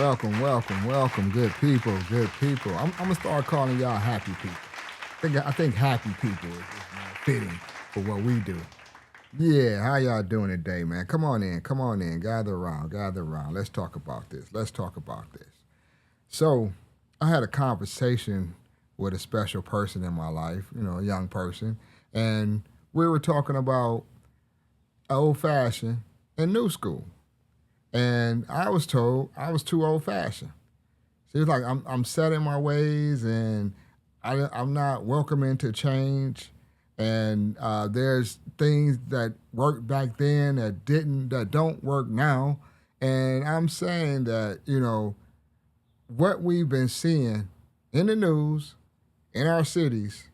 Welcome, good people, good people. I'm gonna start calling y'all happy people. I think happy people is more fitting for what we do. Yeah, how y'all doing today, man? Come on in, gather around. Let's talk about this. Let's talk about this. So, I had a conversation with a special person in my life, a young person, and we were talking about old fashioned and new school. And I was told I was too old fashioned. She was like, I'm set in my ways and I'm not welcoming to change. And there's things that worked back then that don't work now. And I'm saying that, what we've been seeing in the news, in our cities,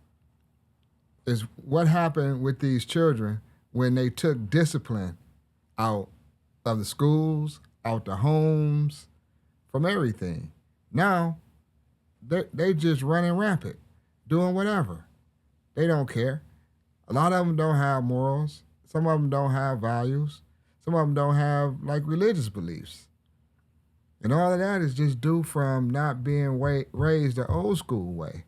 is what happened with these children when they took discipline out of the schools, out the homes, from everything. Now they just running rampant, doing whatever. They don't care. A lot of them don't have morals. Some of them don't have values. Some of them don't have like religious beliefs. And all of that is just due from not being raised the old school way.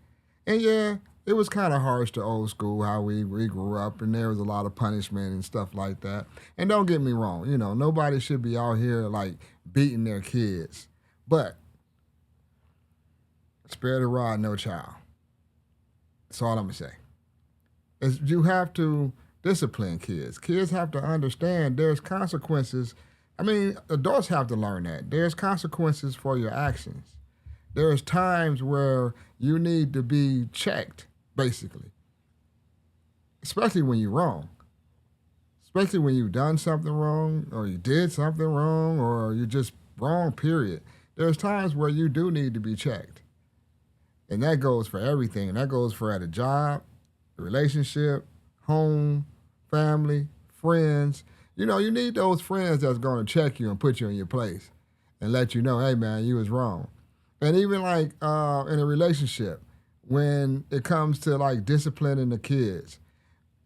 And yeah, it was kind of harsh to old school how we grew up, and there was a lot of punishment and stuff like that. And don't get me wrong, nobody should be out here like beating their kids. But spare the rod, no child. That's all I'm gonna say. Is you have to discipline kids. Kids have to understand there's consequences. I mean, adults have to learn that. There's consequences for your actions. There's times where you need to be checked, basically, especially when you're wrong, especially when you've done something wrong or you did something wrong or you're just wrong, period. There's times where you do need to be checked. And that goes for everything. And that goes for at a job, a relationship, home, family, friends. You need those friends that's going to check you and put you in your place and let you know, hey, man, you was wrong. And even like in a relationship, when it comes to like disciplining the kids,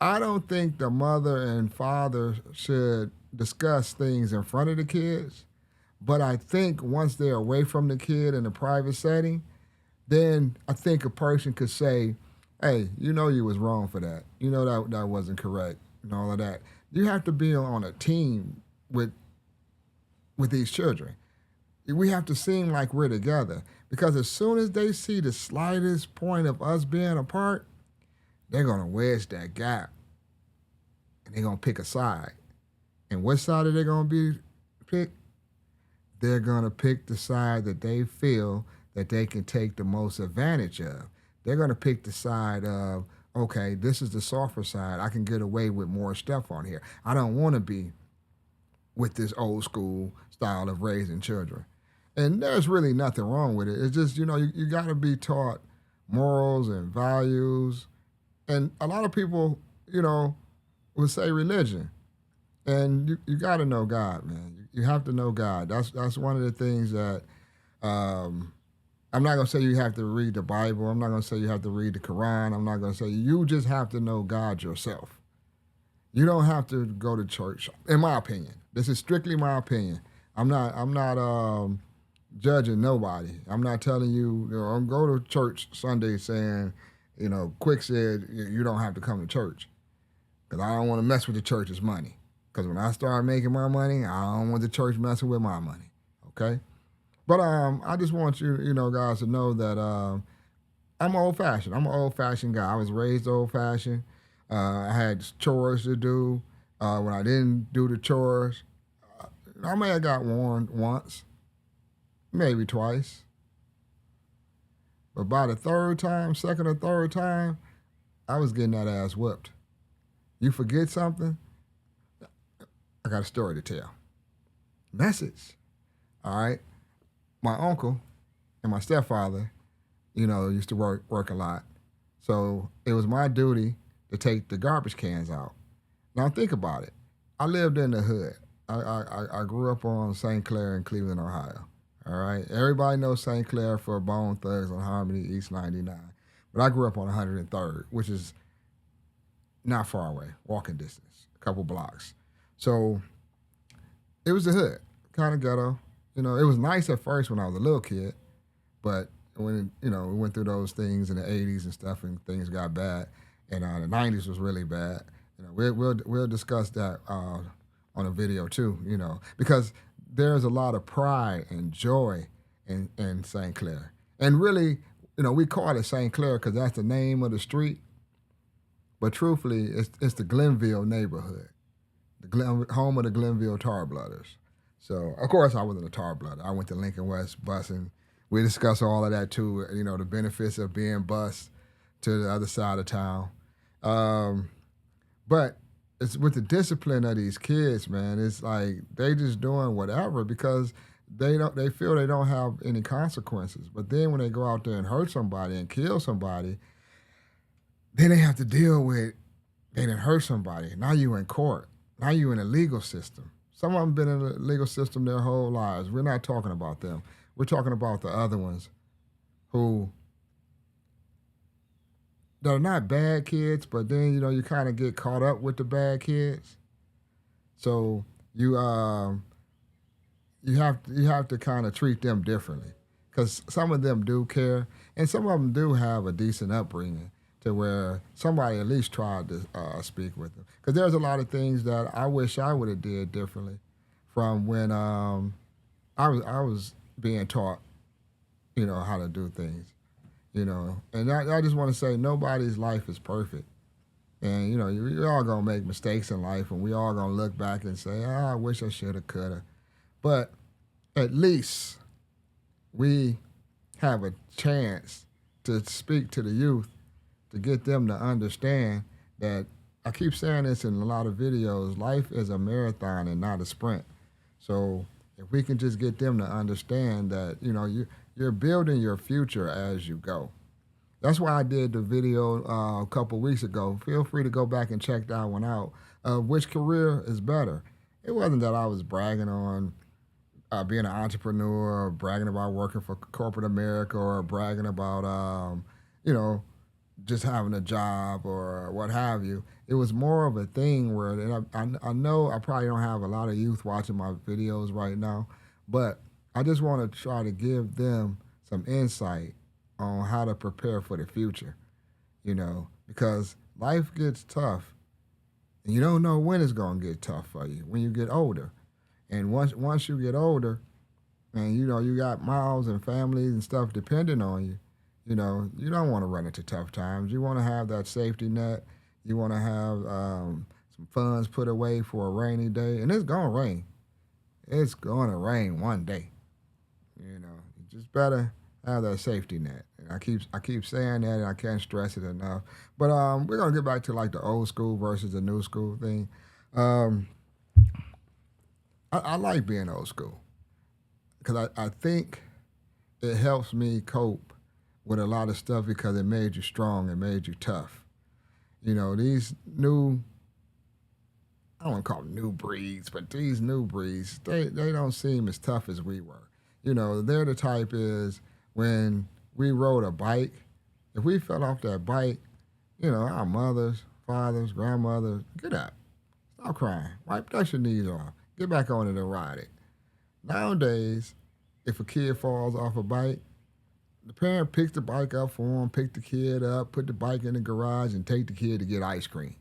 I don't think the mother and father should discuss things in front of the kids. But I think once they're away from the kid in a private setting, then I think a person could say, hey, you was wrong for that. That wasn't correct and all of that. You have to be on a team with these children. We have to seem like we're together because as soon as they see the slightest point of us being apart, they're gonna wedge that gap and they're gonna pick a side. And what side are they gonna be pick? They're gonna pick the side that they feel that they can take the most advantage of. They're gonna pick the side of, okay, this is the softer side. I can get away with more stuff on here. I don't want to be with this old school style of raising children. And there's really nothing wrong with it. It's just, you got to be taught morals and values. And a lot of people, would say religion. And you got to know God, man. You have to know God. That's one of the things that um, I'm not going to say you have to read the Bible. I'm not going to say you have to read the Quran. I'm not going to say you just have to know God yourself. You don't have to go to church, in my opinion. This is strictly my opinion. I'm not judging nobody. I'm not telling you, go to church Sunday saying, Quick said you don't have to come to church because I don't want to mess with the church's money. Because when I start making my money, I don't want the church messing with my money. Okay. But I just want you, guys to know that I'm old fashioned. I'm an old fashioned guy. I was raised old fashioned. I had chores to do. When I didn't do the chores, I may have got warned once, maybe twice. But by the third time, second or third time, I was getting that ass whooped. You forget something, I got a story to tell. Message. All right. My uncle and my stepfather, used to work a lot. So it was my duty to take the garbage cans out. Now think about it. I lived in the hood. I grew up on St. Clair in Cleveland, Ohio. All right. Everybody knows St. Clair for Bone Thugs on Harmony East 99. But I grew up on 103rd, which is not far away, walking distance, a couple blocks. So it was the hood, kind of ghetto. It was nice at first when I was a little kid, but when we went through those things in the '80s and stuff, and things got bad, and the '90s was really bad. We'll discuss that on a video too. Because there's a lot of pride and joy in St. Clair, and really, we call it St. Clair because that's the name of the street, but truthfully, it's the Glenville neighborhood, home of the Glenville Tar Blooders. So, of course, I wasn't a Tar Blooder. I went to Lincoln West busing. We discussed all of that too. The benefits of being bused to the other side of town. But it's with the discipline of these kids, man. It's like they just doing whatever because they feel they don't have any consequences. But then when they go out there and hurt somebody and kill somebody, then they have to deal with they didn't hurt somebody. Now you in court. Now you in a legal system. Some of them been in the legal system their whole lives. We're not talking about them. We're talking about the other ones who they're not bad kids, but then you kind of get caught up with the bad kids. So you have to kind of treat them differently because some of them do care, and some of them do have a decent upbringing to where somebody at least tried to speak with them. Because there's a lot of things that I wish I would have did differently from when I was being taught, how to do things. And I just want to say nobody's life is perfect. And, you're all going to make mistakes in life, and we all going to look back and say, I wish I should have, could have. But at least we have a chance to speak to the youth to get them to understand that I keep saying this in a lot of videos, life is a marathon and not a sprint. So if we can just get them to understand that, you're building your future as you go. That's why I did the video a couple weeks ago. Feel free to go back and check that one out. Which career is better? It wasn't that I was bragging on being an entrepreneur or bragging about working for corporate America or bragging about, just having a job or what have you. It was more of a thing where and I know I probably don't have a lot of youth watching my videos right now, but I just want to try to give them some insight on how to prepare for the future, because life gets tough and you don't know when it's going to get tough for you when you get older. And once you get older and you got mouths and families and stuff depending on you, you don't want to run into tough times. You want to have that safety net. You want to have some funds put away for a rainy day. And it's going to rain. It's going to rain one day. You just better have that safety net. And I keep saying that, and I can't stress it enough. But we're going to get back to like the old school versus the new school thing. I like being old school because I think it helps me cope with a lot of stuff because it made you strong, it made you tough. These new, I don't want to call them new breeds, but these new breeds, they don't seem as tough as we were. They're the type is when we rode a bike, if we fell off that bike, our mothers, fathers, grandmothers, get up, stop crying, wipe dust your knees off, get back on it and ride it. Nowadays, if a kid falls off a bike, the parent picks the bike up for him, pick the kid up, put the bike in the garage, and take the kid to get ice cream.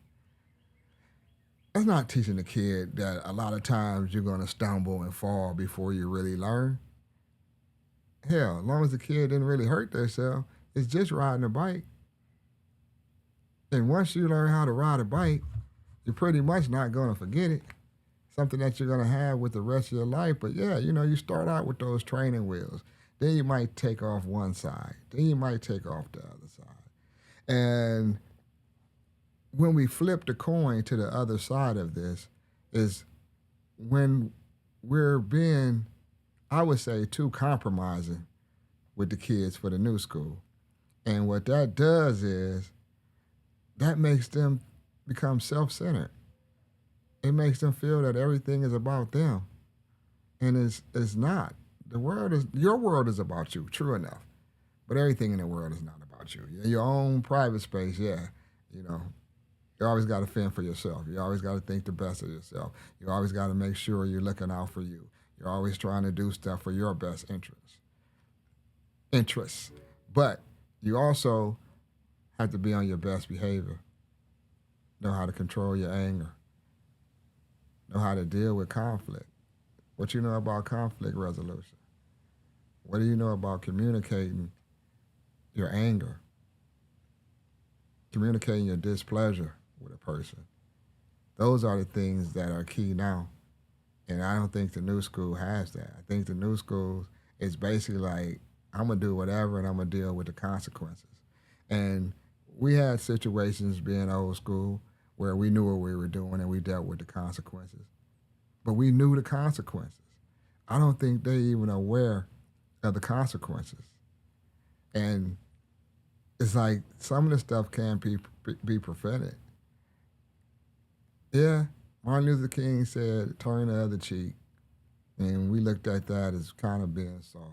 That's not teaching the kid that a lot of times you're going to stumble and fall before you really learn. Hell, as long as the kid didn't really hurt themselves, it's just riding a bike. And once you learn how to ride a bike, you're pretty much not going to forget it. Something that you're going to have with the rest of your life. But yeah, you start out with those training wheels. Then you might take off one side. Then you might take off the other side. And when we flip the coin to the other side of this is when we're being, I would say, too compromising with the kids for the new school. And what that does is that makes them become self-centered. It makes them feel that everything is about them. And it's not. Your world is about you, true enough. But everything in the world is not about you. Your own private space, yeah. You always got to fend for yourself. You always got to think the best of yourself. You always got to make sure you're looking out for you. You're always trying to do stuff for your best interests. But you also have to be on your best behavior. Know how to control your anger. Know how to deal with conflict. What you know about conflict resolution? What do you know about communicating your anger? Communicating your displeasure with a person. Those are the things that are key now. And I don't think the new school has that. I think the new school is basically like, I'm going to do whatever and I'm going to deal with the consequences. And we had situations being old school where we knew what we were doing and we dealt with the consequences. But we knew the consequences. I don't think they even aware of the consequences. And it's like some of the stuff can be prevented. Yeah, Martin Luther King said, turn the other cheek. And we looked at that as kind of being soft.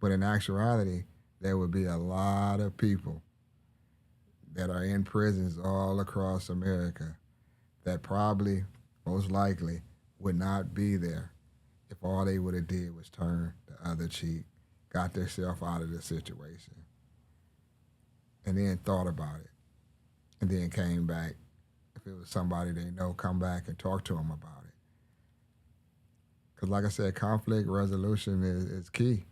But in actuality, there would be a lot of people that are in prisons all across America that probably, most likely, would not be there if all they would have did was turn the other cheek, got themselves out of the situation, and then thought about it, and then came back. If it was somebody they know, come back and talk to them about it. Because like I said, conflict resolution is key.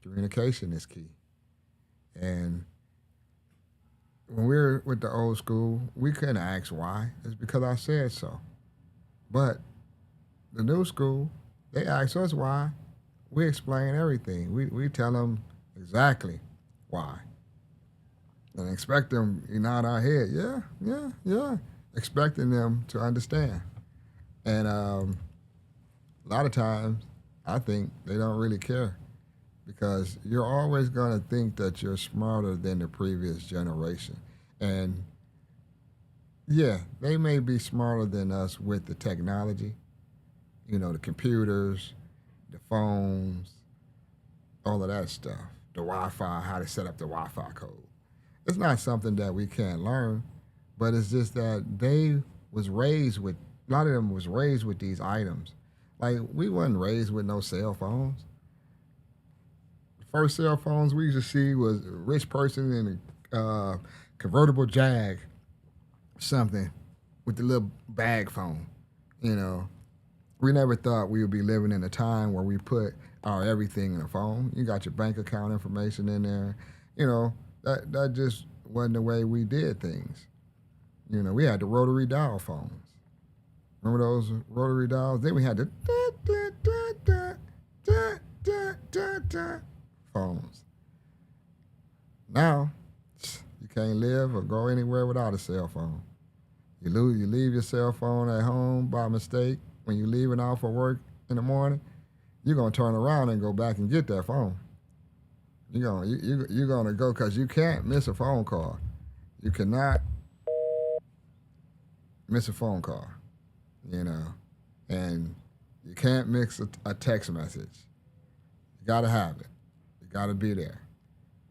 Communication is key. And when we were with the old school, we couldn't ask why. It's because I said so. But the new school, they ask us why. We explain everything. We tell them exactly why. And expect them to nod our head. Yeah, yeah, yeah. Expecting them to understand. And a lot of times, I think they don't really care because you're always going to think that you're smarter than the previous generation. And yeah, they may be smarter than us with the technology, the computers, the phones, all of that stuff, the Wi Fi, how to set up the Wi Fi code. It's not something that we can't learn, but it's just that they was raised with, a lot of them was raised with these items. Like, we wasn't raised with no cell phones. The first cell phones we used to see was a rich person in a convertible Jag, something, with the little bag phone. You know, we never thought we would be living in a time where we put our everything in a phone. You got your bank account information in there. That just wasn't the way we did things. We had the rotary dial phones. Remember those rotary dials? Then we had the phones. Now, you can't live or go anywhere without a cell phone. You leave your cell phone at home by mistake when you're leaving out for work in the morning. You're gonna turn around and go back and get that phone. You're gonna go because you can't miss a phone call. You cannot miss a phone call. And you can't mix a text message. You gotta have it. You gotta be there.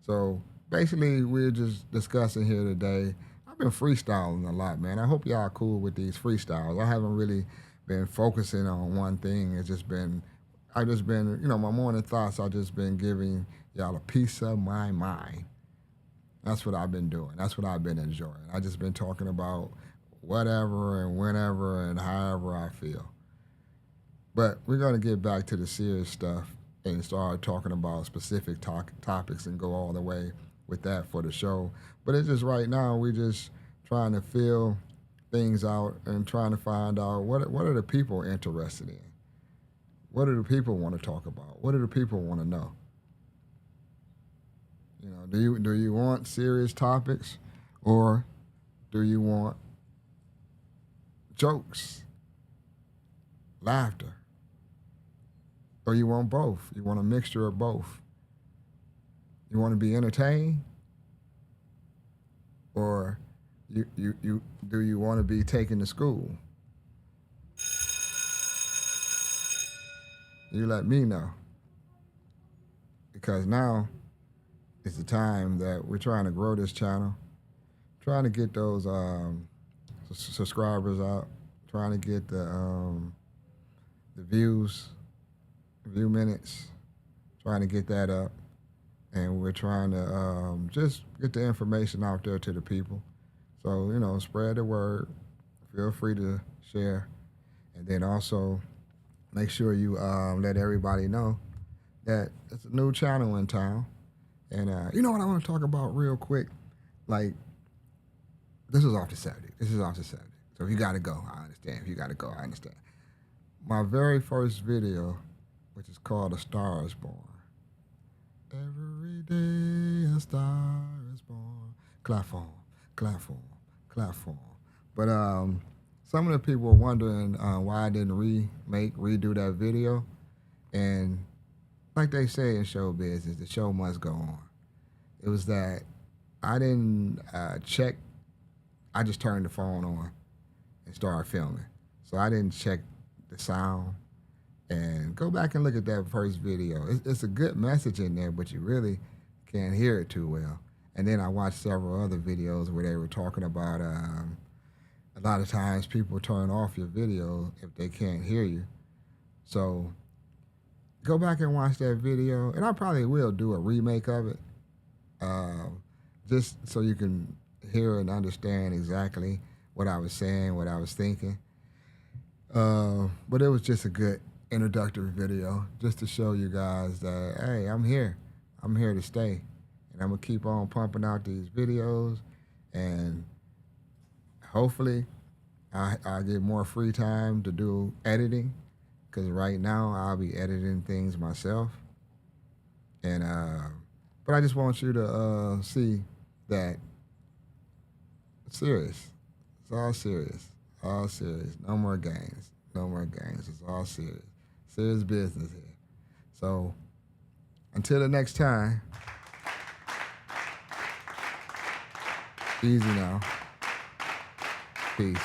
So basically, we're just discussing here today. I've been freestyling a lot, man. I hope y'all cool with these freestyles. I haven't really been focusing on one thing. I've just been, my morning thoughts. I've just been giving y'all a piece of my mind. That's what I've been doing. That's what I've been enjoying. I just been talking about whatever and whenever and however I feel. But we're going to get back to the serious stuff and start talking about specific topics and go all the way with that for the show. But it's just right now we just trying to fill things out and trying to find out what are the people interested in? What do the people want to talk about? What do the people want to know? Do you want serious topics or do you want jokes, laughter? Or you want both? You want a mixture of both? You want to be entertained? Or do you want to be taken to school? You let me know. Because now is the time that we're trying to grow this channel, trying to get those subscribers out, trying to get the views few minutes trying to get that up, and we're trying to just get the information out there to the people. So spread the word. Feel free to share, and then also make sure you let everybody know that it's a new channel in town. And you know what I want to talk about real quick? Like, this is off the subject. So if you got to go, I understand. If you got to go, I understand. My very first video, which is called A Star is Born. Every day a star is born. Clap for him, clap for him, clap for him. But some of the people were wondering why I didn't redo that video. And like they say in show business, the show must go on. It was that I didn't check. I just turned the phone on and started filming. So I didn't check the sound. And go back and look at that first video. It's a good message in there, but you really can't hear it too well. And then I watched several other videos where they were talking about a lot of times people turn off your video if they can't hear you. So go back and watch that video, and I probably will do a remake of it, just so you can hear and understand exactly what I was saying, what I was thinking. But it was just a good introductory video just to show you guys that, hey, I'm here to stay, and I'm gonna keep on pumping out these videos, and hopefully I get more free time to do editing, because right now I'll be editing things myself. And but I just want you to see that it's serious. It's all serious. All serious. No more games. No more games. It's all serious. Serious business here. So until the next time, easy now. Peace.